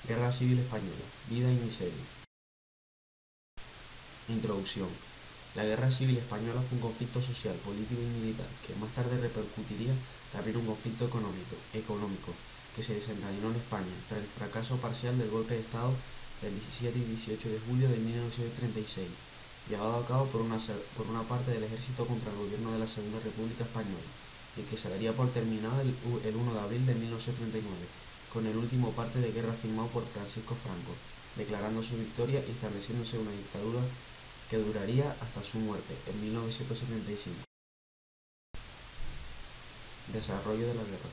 Guerra Civil Española, vida y miseria. Introducción. La Guerra Civil Española fue un conflicto social, político y militar que más tarde repercutiría también un conflicto económico que se desencadenó en España tras el fracaso parcial del golpe de Estado del 17 y 18 de julio de 1936, llevado a cabo por una parte del ejército contra el gobierno de la Segunda República Española, y que se daría por terminada el 1 de abril de 1939, con el último parte de guerra firmado por Francisco Franco, declarando su victoria y estableciéndose una dictadura que duraría hasta su muerte en 1975. Desarrollo de la guerra.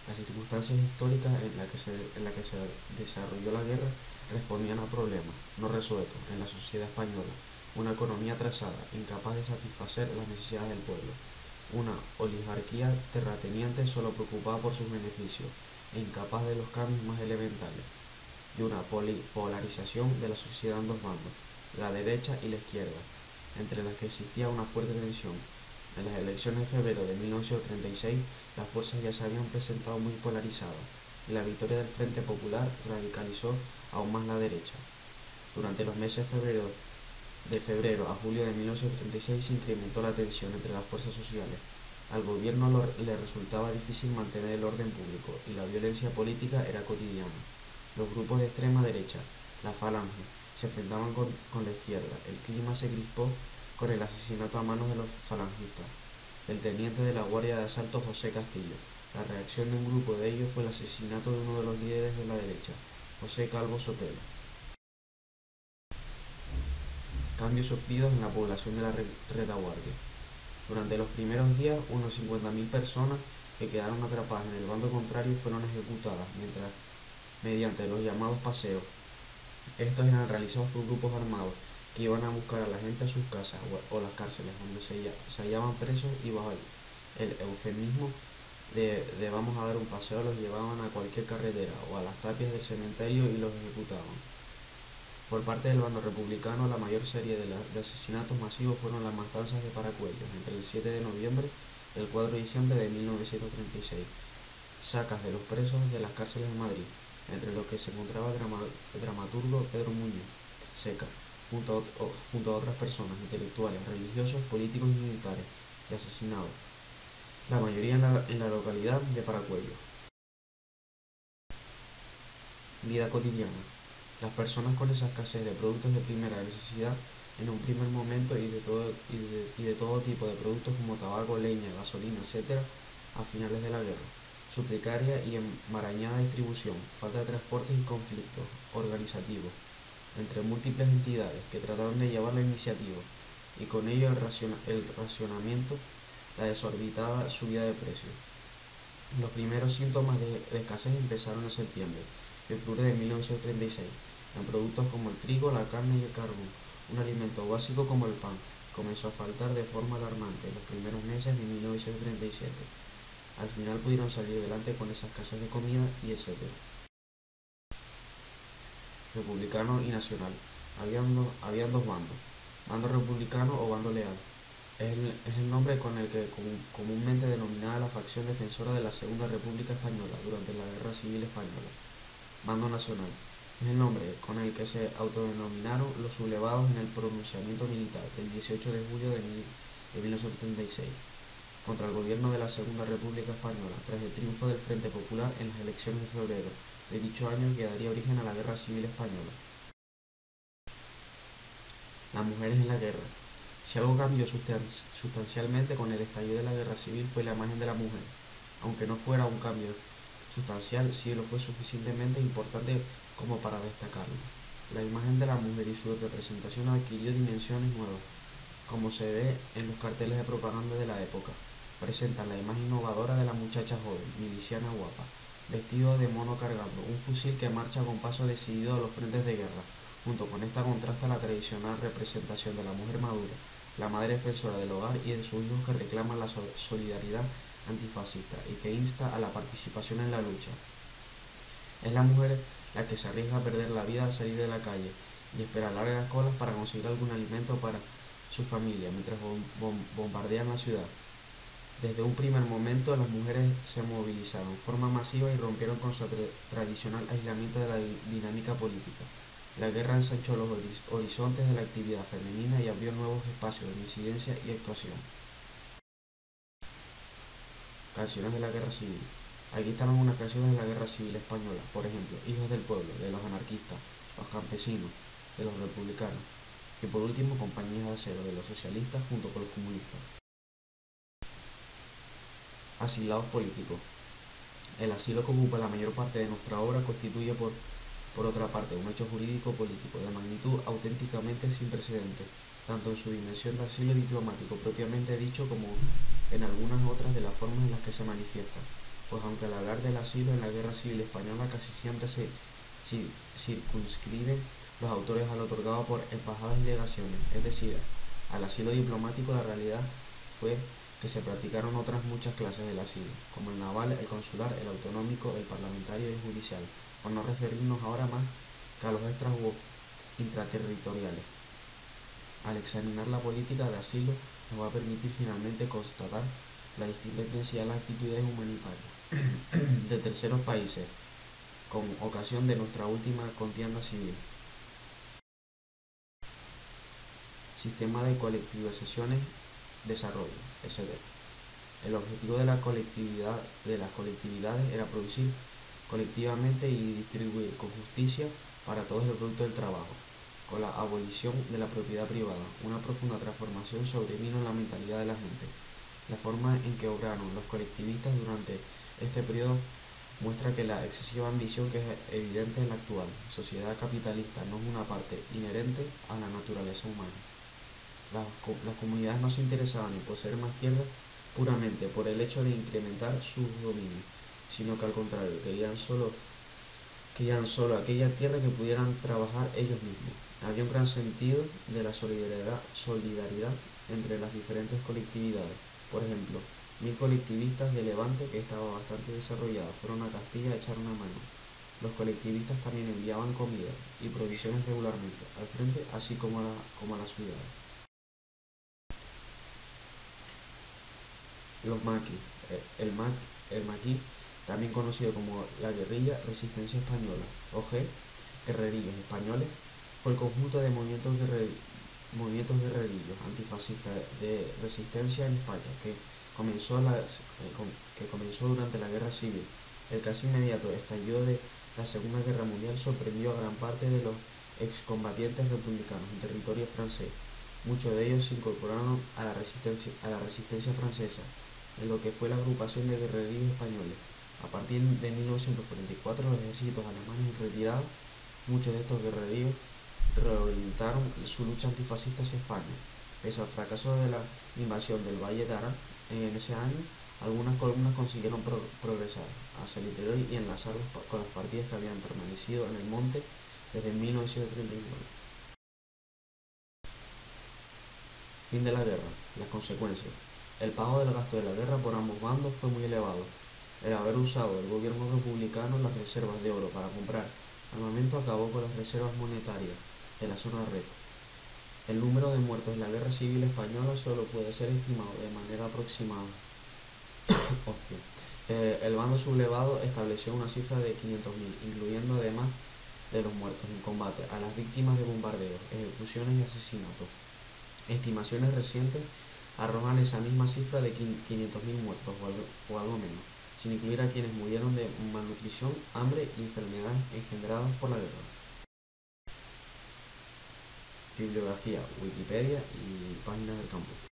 Las circunstancias históricas en la que se desarrolló la guerra respondían a problemas no resueltos en la sociedad española: una economía atrasada, incapaz de satisfacer las necesidades del pueblo; una oligarquía terrateniente solo preocupada por sus beneficios e incapaz de los cambios más elementales; y una polarización de la sociedad en dos bandos, la derecha y la izquierda, entre las que existía una fuerte tensión. En las elecciones de febrero de 1936, las fuerzas ya se habían presentado muy polarizadas, y la victoria del Frente Popular radicalizó aún más la derecha. Durante los meses de febrero a julio de 1936 se incrementó la tensión entre las fuerzas sociales. Al gobierno le resultaba difícil mantener el orden público y la violencia política era cotidiana. Los grupos de extrema derecha, la Falange, se enfrentaban con la izquierda. El clima se crispó con el asesinato a manos de los falangistas del teniente de la Guardia de Asalto José Castillo. La reacción de un grupo de ellos fue el asesinato de uno de los líderes de la derecha, José Calvo Sotelo. Cambios sufridos en la población de la retaguardia. Durante los primeros días, unos 50.000 personas que quedaron atrapadas en el bando contrario fueron ejecutadas mediante los llamados paseos. Estos eran realizados por grupos armados que iban a buscar a la gente a sus casas o las cárceles donde se hallaban presos, y bajo el eufemismo de vamos a dar un paseo los llevaban a cualquier carretera o a las tapias del cementerio y los ejecutaban. Por parte del bando republicano, la mayor serie de asesinatos masivos fueron las matanzas de Paracuellos entre el 7 de noviembre y el 4 de diciembre de 1936, sacas de los presos de las cárceles de Madrid, entre los que se encontraba el dramaturgo Pedro Muñoz Seca, junto a otras personas, intelectuales, religiosos, políticos y militares, y asesinados, la mayoría en la localidad de Paracuellos. Vida cotidiana. Las personas con esa escasez de productos de primera necesidad en un primer momento y de todo tipo de productos como tabaco, leña, gasolina, etc., a finales de la guerra. Su precaria y enmarañada distribución, falta de transportes y conflictos organizativos entre múltiples entidades que trataron de llevar la iniciativa, y con ello el racionamiento, la desorbitada subida de precios. Los primeros síntomas de escasez empezaron en septiembre y octubre de 1936, en productos como el trigo, la carne y el carbón. Un alimento básico como el pan comenzó a faltar de forma alarmante en los primeros meses de 1937. Al final pudieron salir adelante con esa escasez de comida y etc. Republicano y nacional. Habían dos bandos: bando republicano o bando leal. Es el nombre con el que comúnmente denominada la facción defensora de la Segunda República Española durante la Guerra Civil Española. Bando nacional. Es el nombre con el que se autodenominaron los sublevados en el pronunciamiento militar del 18 de julio de 1936 contra el gobierno de la Segunda República Española, tras el triunfo del Frente Popular en las elecciones de febrero de dicho año, que daría origen a la Guerra Civil Española. Las mujeres en la guerra. Si algo cambió sustancialmente con el estallido de la Guerra Civil fue la imagen de la mujer. Aunque no fuera un cambio sustancial, sí lo fue suficientemente importante como para destacarlo. La imagen de la mujer y su representación adquirió dimensiones nuevas, como se ve en los carteles de propaganda de la época. Presentan la imagen innovadora de la muchacha joven, miliciana guapa, vestido de mono cargando un fusil que marcha con paso decidido a los frentes de guerra. Junto con esta contrasta la tradicional representación de la mujer madura, la madre defensora del hogar y de sus hijos, que reclama la solidaridad antifascista y que insta a la participación en la lucha. Es la mujer la que se arriesga a perder la vida al salir de la calle y espera largas colas para conseguir algún alimento para su familia mientras bombardean la ciudad. Desde un primer momento las mujeres se movilizaron de forma masiva y rompieron con su tradicional aislamiento de la dinámica política. La guerra ensanchó los horizontes de la actividad femenina y abrió nuevos espacios de incidencia y actuación. Canciones de la Guerra Civil. Aquí están algunas canciones de la Guerra Civil Española, por ejemplo, Hijos del Pueblo, de los anarquistas, Los Campesinos, de los republicanos, y por último, Compañías de Acero, de los socialistas junto con los comunistas. Asilados políticos. El asilo que ocupa la mayor parte de nuestra obra constituye por otra parte un hecho jurídico político de magnitud auténticamente sin precedentes, tanto en su dimensión de asilo diplomático propiamente dicho como en algunas otras de las formas en las que se manifiesta, pues aunque al hablar del asilo en la Guerra Civil Española casi siempre se circunscriben los autores al otorgado por embajadas y legaciones, es decir, al asilo diplomático, la realidad fue que se practicaron otras muchas clases del asilo, como el naval, el consular, el autonómico, el parlamentario y el judicial, por no referirnos ahora más que a los extras u intraterritoriales. Al examinar la política de asilo nos va a permitir finalmente constatar la distinta intensidad de las actitudes humanitarias de terceros países con ocasión de nuestra última contienda civil. Sistema de colectivizaciones desarrollo, SD. El objetivo de las colectividades era producir colectivamente y distribuir con justicia para todos el producto del trabajo. Con la abolición de la propiedad privada, una profunda transformación sobrevino en la mentalidad de la gente. La forma en que obraron los colectivistas durante este periodo muestra que la excesiva ambición que es evidente en la actual sociedad capitalista no es una parte inherente a la naturaleza humana. Las comunidades no se interesaban en poseer más tierra puramente por el hecho de incrementar sus dominios, sino que al contrario, querían solo aquella tierra que pudieran trabajar ellos mismos. Había un gran sentido de la solidaridad entre las diferentes colectividades. Por ejemplo, 1000 colectivistas de Levante, que estaba bastante desarrollada, fueron a Castilla a echar una mano. Los colectivistas también enviaban comida y provisiones regularmente al frente, así como a las ciudades. Los maquis. El maquis, también conocido como la guerrilla Resistencia Española, o guerrerillos españoles, fue el conjunto de movimientos guerrerillos antifascistas de resistencia en España que comenzó durante la Guerra Civil. El casi inmediato estallido de la Segunda Guerra Mundial sorprendió a gran parte de los excombatientes republicanos en territorio francés. Muchos de ellos se incorporaron a la resistencia francesa, en lo que fue la agrupación de guerrerillos españoles. A partir de 1944, los ejércitos alemanes en retirada, muchos de estos guerrerillos reorientaron su lucha antifascista hacia España. Pese al fracaso de la invasión del Valle de Arán en ese año, algunas columnas consiguieron progresar hacia el interior y enlazarlas con las partidas que habían permanecido en el monte desde 1939. Fin de la guerra. Las consecuencias. El pago del gasto de la guerra por ambos bandos fue muy elevado. El haber usado el gobierno republicano las reservas de oro para comprar armamento acabó con las reservas monetarias de la zona red. El número de muertos en la Guerra Civil Española solo puede ser estimado de manera aproximada. El bando sublevado estableció una cifra de 500.000, incluyendo además de los muertos en combate a las víctimas de bombardeos, ejecuciones y asesinatos. Estimaciones recientes arrojan esa misma cifra de 500.000 muertos o algo menos, sin incluir a quienes murieron de malnutrición, hambre y enfermedades engendradas por la guerra. Bibliografía, Wikipedia y páginas del campus.